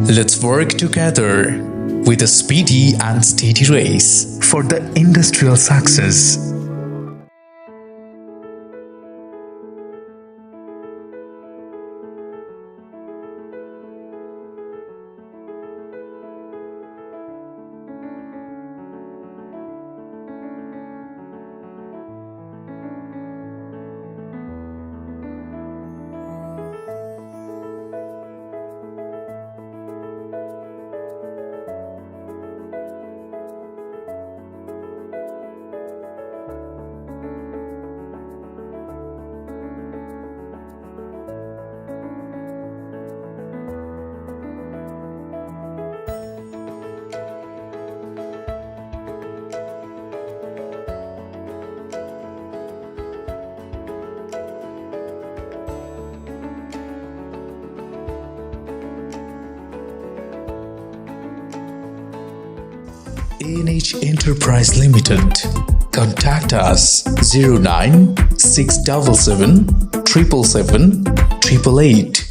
Let's work together with a speedy and steady race for the industrial success. ANH Enterprise Limited. Contact us 09 677 777 888.